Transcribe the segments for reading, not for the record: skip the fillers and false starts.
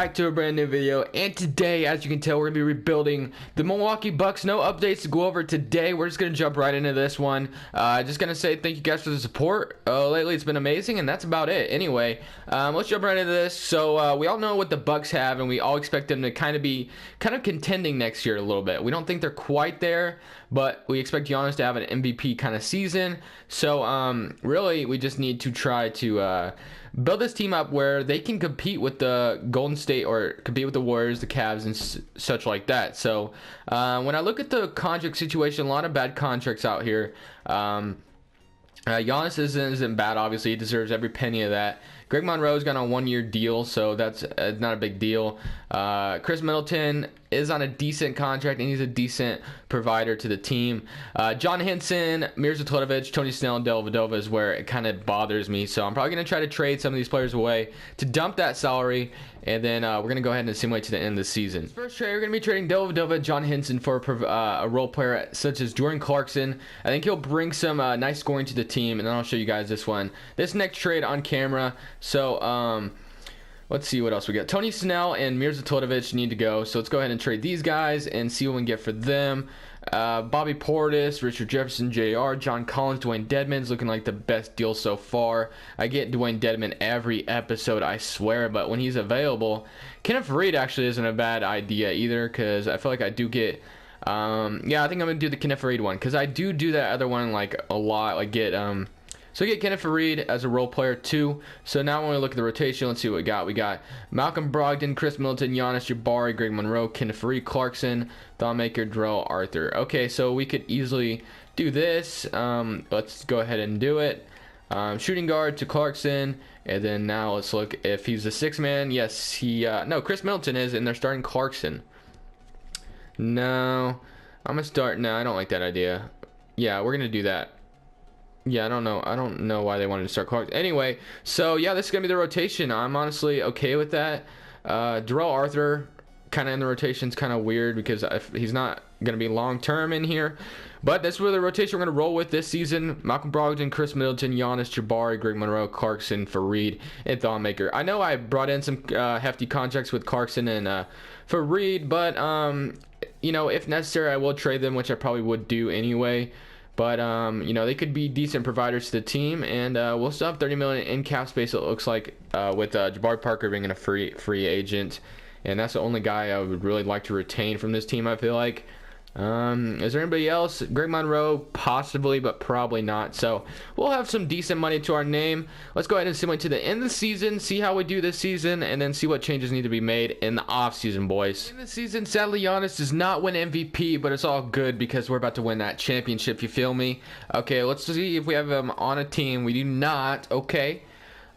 back to a brand new video, and today, as you can tell, we're gonna be rebuilding the Milwaukee Bucks. No updates to go over today. We're just gonna jump right into this one. Just gonna say thank you guys for the support. Lately it's been amazing, and that's about it. Anyway, let's jump right into this. So we all know what the Bucks have, and we all expect them to kind of contending next year a little bit. We don't think they're quite there, but we expect Giannis to have an MVP kind of season. So really, we just need to try to build this team up where they can compete with the Golden State or compete with the Warriors, the Cavs, and such like that. So when I look at the contract situation, a lot of bad contracts out here. Giannis isn't bad, obviously. He deserves every penny of that. Greg Monroe's got a one-year deal, so that's not a big deal. Chris Middleton is on a decent contract, and he's a decent provider to the team. John Henson, Mirza Teletovic, Tony Snell, and Dellavedova is where it kind of bothers me. So I'm probably going to try to trade some of these players away to dump that salary, and then we're going to go ahead and assimilate to the end of the season. First trade, we're going to be trading Dellavedova, John Henson for a role player such as Jordan Clarkson. I think he'll bring some nice scoring to the team, and then I'll show you guys this one. This next trade on camera. So let's see what else we got. Tony Snell and Mirza Teletovic need to go, so let's go ahead and trade these guys and see what we can get for them. Bobby Portis, Richard Jefferson, JR, John Collins, Dwayne Dedmon's looking like the best deal so far. I get Dwayne Dedmon every episode, I swear, but when he's available, Kenneth Faried actually isn't a bad idea either, because I feel like I do get yeah, I think I'm gonna do the Kenneth Faried one, because I do that other one like a lot. Like so get Kenneth Faried as a role player too. So now when we look at the rotation, let's see what we got. We got Malcolm Brogdon, Chris Middleton, Giannis, Jabari, Greg Monroe, Kenneth Faried, Clarkson, Thonmaker, Darrell Arthur. Okay, so we could easily do this. Let's go ahead and do it. Shooting guard to Clarkson, and then now let's look if he's a six man. Yes, no, Chris Middleton is, and they're starting Clarkson. No, I'm gonna start. No, I don't like that idea. Yeah, we're gonna do that. Yeah, I don't know why they wanted to start Clark. Anyway, so yeah, this is gonna be the rotation. I'm honestly okay with that. Darrell Arthur kind of in the rotation is kind of weird because he's not gonna be long term in here. But that's where the rotation we're gonna roll with this season. Malcolm Brogdon, Chris Middleton, Giannis, Jabari, Greg Monroe, Clarkson, Faried, and Thonmaker. I know I brought in some hefty contracts with Clarkson and Faried, but you know, if necessary, I will trade them, which I probably would do anyway. But you know, they could be decent providers to the team, and we'll still have 30 million in cap space. It looks like with Jabari Parker being a free agent, and that's the only guy I would really like to retain from this team. I feel like. Is there anybody else? Greg Monroe, possibly, but probably not. So we'll have some decent money to our name. Let's go ahead and simulate to the end of the season, see how we do this season, and then see what changes need to be made in the offseason, boys. In the season, sadly, Giannis does not win MVP, but it's all good because we're about to win that championship, you feel me? Okay, let's see if we have him on a team. We do not. Okay.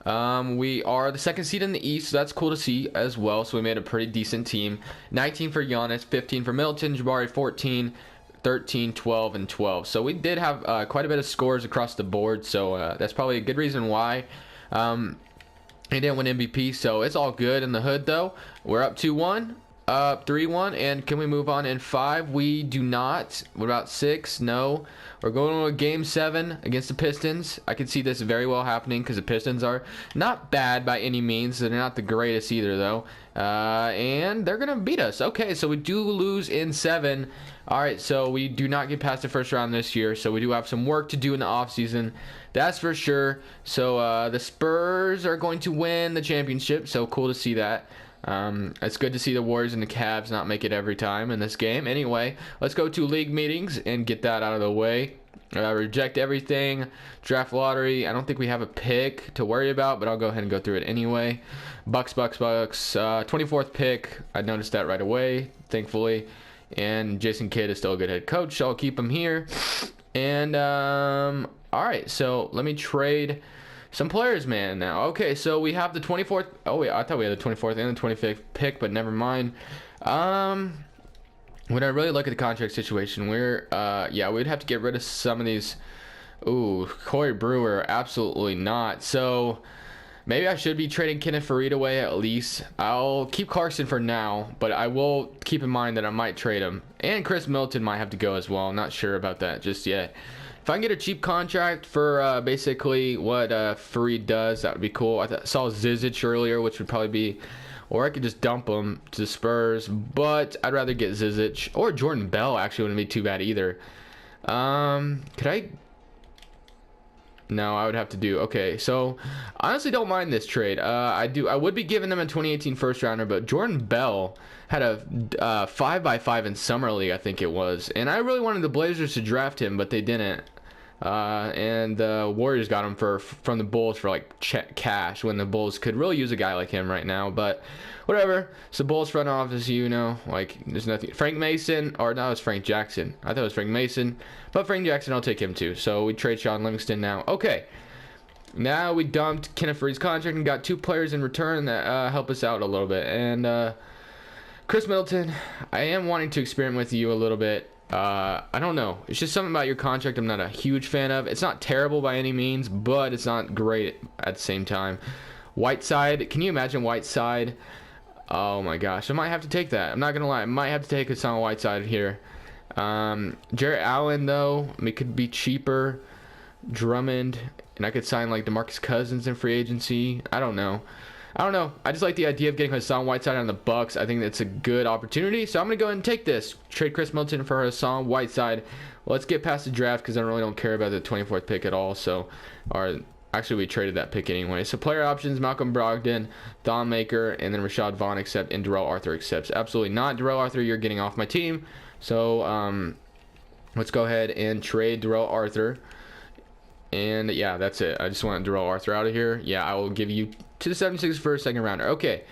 We are the second seed in the East, so that's cool to see as well. So we made a pretty decent team. 19 for Giannis, 15 for Middleton, Jabari 14, 13, 12, and 12. So we did have quite a bit of scores across the board, so that's probably a good reason why he didn't win MVP. So it's all good in the hood, though. We're up 2-1. Up 3-1, and can we move on in 5? We do not. What about 6? No. We're going to a game 7 against the Pistons. I can see this very well happening because the Pistons are not bad by any means. They're not the greatest either, though. And they're going to beat us. Okay, so we do lose in 7. All right, so we do not get past the first round this year, so we do have some work to do in the offseason. That's for sure. So the Spurs are going to win the championship, so cool to see that. It's good to see the Warriors and the Cavs not make it every time in this game. Anyway, let's go to league meetings and get that out of the way. Reject everything. Draft lottery. I don't think we have a pick to worry about, but I'll go ahead and go through it anyway. Bucks. 24th pick. I noticed that right away, thankfully. And Jason Kidd is still a good head coach, so I'll keep him here. And all right, so let me trade some players, man, now. Okay, so we have the 24th. Oh, wait, I thought we had the 24th and the 25th pick, but never mind. When I really look at the contract situation, yeah, we'd have to get rid of some of these. Ooh, Corey Brewer, absolutely not. So maybe I should be trading Kenneth Faried away at least. I'll keep Clarkson for now, but I will keep in mind that I might trade him. And Chris Middleton might have to go as well. I'm not sure about that just yet. If I can get a cheap contract for basically what Faried does, that would be cool. I saw Zizic earlier, which would probably be or I could just dump him to the Spurs, but I'd rather get Zizic, or Jordan Bell actually wouldn't be too bad either. Could I? No, I would have to do. Okay, so I honestly don't mind this trade. I would be giving them a 2018 first rounder, but Jordan Bell had a 5x5 in summer league, I think it was, and I really wanted the Blazers to draft him, but they didn't. And the Warriors got him from the Bulls for like cash, when the Bulls could really use a guy like him right now. But whatever. It's the Bulls front office, you know, like there's nothing. Frank Mason, or no, it's Frank Jackson. I thought it was Frank Mason, but Frank Jackson, I'll take him too. So we trade Sean Livingston now. Okay. Now we dumped Kenneth Faried's contract and got 2 players in return that help us out a little bit. And Chris Middleton, I am wanting to experiment with you a little bit. I don't know. It's just something about your contract I'm not a huge fan of. It's not terrible by any means, but it's not great at the same time. Whiteside, can you imagine Whiteside? Oh my gosh, I might have to take that. I'm not gonna lie, I might have to take Hassan Whiteside here. Jarrett Allen though, it could be cheaper. Drummond, and I could sign like DeMarcus Cousins in free agency. I don't know. I just like the idea of getting Hassan Whiteside on the Bucks. I think that's a good opportunity. So I'm going to go ahead and take this. Trade Chris Middleton for Hassan Whiteside. Well, let's get past the draft because I really don't care about the 24th pick at all. So, actually, we traded that pick anyway. So player options, Malcolm Brogdon, Thon Maker, and then Rashad Vaughn accept, and Darrell Arthur accepts. Absolutely not. Darrell Arthur, you're getting off my team. So let's go ahead and trade Darrell Arthur. And yeah, that's it. I just want Darrell Arthur out of here. Yeah, I will give you to the 76ers for a second rounder. Okay.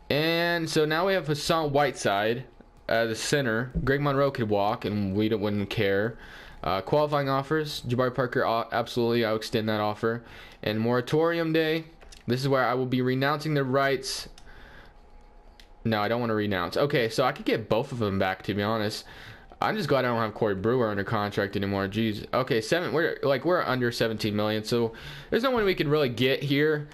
And so now we have Hassan Whiteside, the center. Greg Monroe could walk, and we wouldn't care. Qualifying offers, Jabari Parker, absolutely, I'll extend that offer. And moratorium day, this is where I will be renouncing the rights. No, I don't want to renounce. Okay, so I could get both of them back, to be honest. I'm just glad I don't have Corey Brewer under contract anymore. Jeez. Okay, we're under 17 million, so there's no one we could really get here.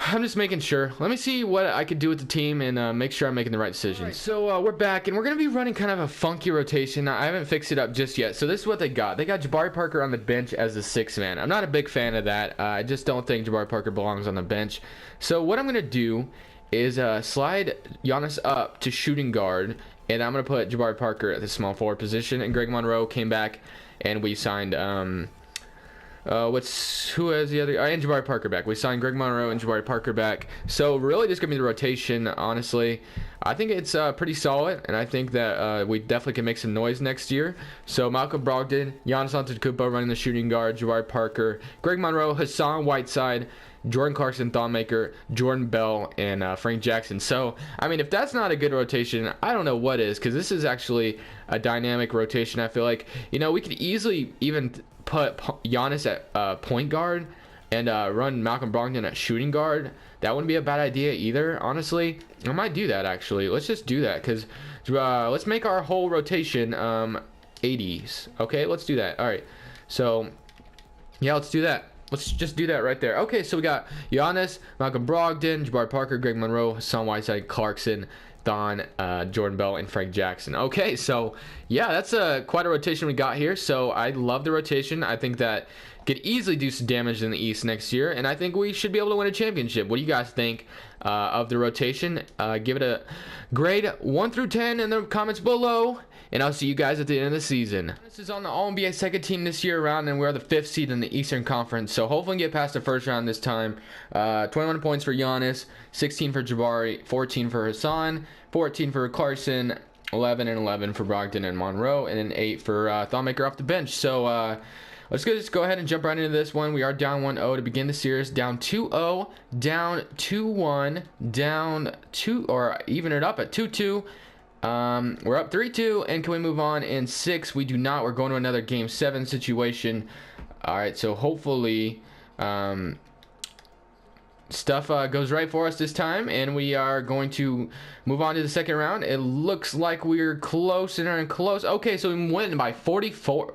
I'm just making sure. Let me see what I could do with the team and make sure I'm making the right decisions. Right, so we're back, and we're going to be running kind of a funky rotation. I haven't fixed it up just yet. So this is what they got. They got Jabari Parker on the bench as the 6th man. I'm not a big fan of that. I just don't think Jabari Parker belongs on the bench. So what I'm going to do is slide Giannis up to shooting guard, and I'm going to put Jabari Parker at the small forward position. And Greg Monroe came back, and we signed who has the other? And Jabari Parker back. We signed Greg Monroe and Jabari Parker back. So really just gonna be the rotation, honestly. I think it's pretty solid, and I think that we definitely can make some noise next year. So Malcolm Brogdon, Giannis Antetokounmpo running the shooting guard, Jabari Parker, Greg Monroe, Hassan Whiteside, Jordan Clarkson, Thon Maker, Jordan Bell, and Frank Jackson. So, I mean, if that's not a good rotation, I don't know what is, because this is actually a dynamic rotation. I feel like, you know, we could easily even put Giannis at point guard and run Malcolm Brogdon at shooting guard. That wouldn't be a bad idea either, honestly. I might do that, actually. Let's just do that, because let's make our whole rotation 80s. Okay, let's do that. All right, so, yeah, let's do that. Let's just do that right there. Okay, so we got Giannis, Malcolm Brogdon, Jabari Parker, Greg Monroe, Hassan Whiteside, Clarkson, Thon, Jordan Bell, and Frank Jackson. Okay, so yeah, that's quite a rotation we got here. So I love the rotation. I think that could easily do some damage in the East next year, and I think we should be able to win a championship. What do you guys think of the rotation? Give it a grade 1 through 10 in the comments below, and I'll see you guys at the end of the season. This is on the All-NBA second team this year around, and we're the 5th seed in the Eastern Conference, so hopefully get past the first round this time. 21 points for Giannis, 16 for Jabari, 14 for Hassan, 14 for Clarkson, 11 and 11 for Brogdon and Monroe, and then 8 for Thon Maker off the bench. So let's just go ahead and jump right into this one. We are down 1-0 to begin the series. Down 2-0, down 2-1, down 2, or even it up at 2-2. We're up 3-2, and can we move on in 6? We do not. We're going to another Game 7 situation. All right, so hopefully stuff goes right for us this time, and we are going to move on to the second round. It looks like we're close and close. Okay, so we went by 44.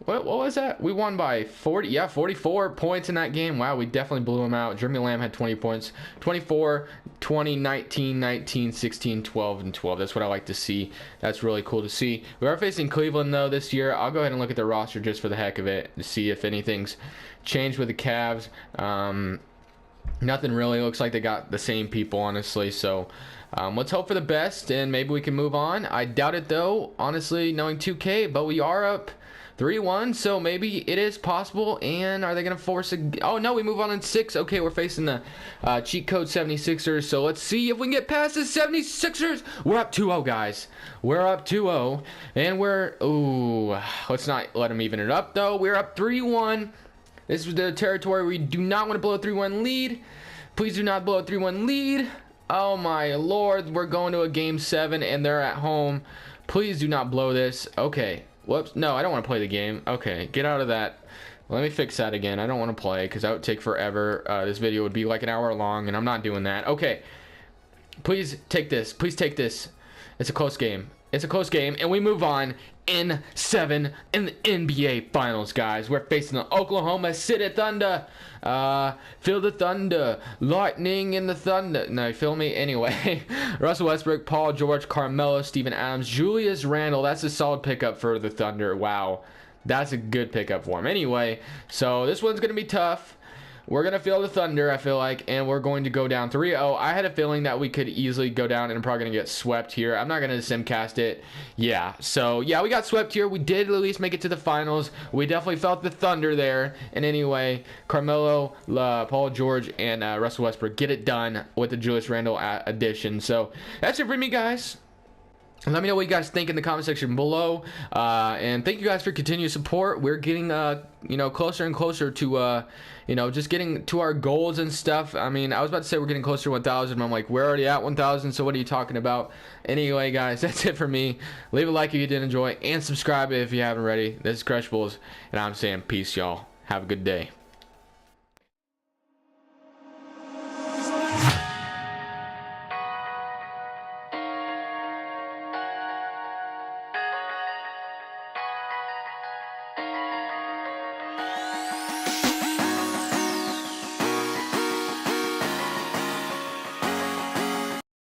What was that? We won by 44 points in that game. Wow, we definitely blew them out. Jeremy Lamb had 20 points. 24, 20, 19, 19, 16, 12, and 12. That's what I like to see. That's really cool to see. We are facing Cleveland, though, this year. I'll go ahead and look at the roster just for the heck of it to see if anything's changed with the Cavs. Nothing really. Looks like they got the same people, honestly. So let's hope for the best, and maybe we can move on. I doubt it, though, honestly, knowing 2K. But we are up 3-1, so maybe it is possible. And are they going to force a... Oh, no, we move on in 6. Okay, we're facing the cheat code 76ers. So let's see if we can get past the 76ers. We're up 2-0, guys. We're up 2-0. And we're... Ooh, let's not let them even it up, though. We're up 3-1. This is the territory we do not want to blow a 3-1 lead. Please do not blow a 3-1 lead. Oh my lord, we're going to a game 7 and they're at home. Please do not blow this. Okay, whoops. No, I don't want to play the game. Okay, get out of that. Let me fix that again. I don't want to play because that would take forever. This video would be like an hour long and I'm not doing that. Okay, please take this. Please take this. It's a close game. It's a close game, and we move on in 7 in the NBA Finals, guys. We're facing the Oklahoma City Thunder. Feel the thunder, lightning in the thunder. No, you feel me? Anyway, Russell Westbrook, Paul George, Carmelo, Steven Adams, Julius Randle. That's a solid pickup for the Thunder. Wow, that's a good pickup for him. Anyway, so this one's going to be tough. We're going to feel the thunder, I feel like, and we're going to go down 3-0. I had a feeling that we could easily go down and I'm probably going to get swept here. I'm not going to simcast it. Yeah, so, yeah, we got swept here. We did at least make it to the finals. We definitely felt the thunder there. And anyway, Carmelo, Paul George, and Russell Westbrook get it done with the Julius Randle addition. So, that's it for me, guys. Let me know what you guys think in the comment section below, and thank you guys for continued support. We're getting you know, closer and closer to you know, just getting to our goals and stuff. I mean, I was about to say we're getting closer to 1,000, but I'm like, we're already at 1,000, so what are you talking about? Anyway, guys, that's it for me. Leave a like if you did enjoy, and subscribe if you haven't already. This is Crushables, and I'm saying peace, y'all. Have a good day.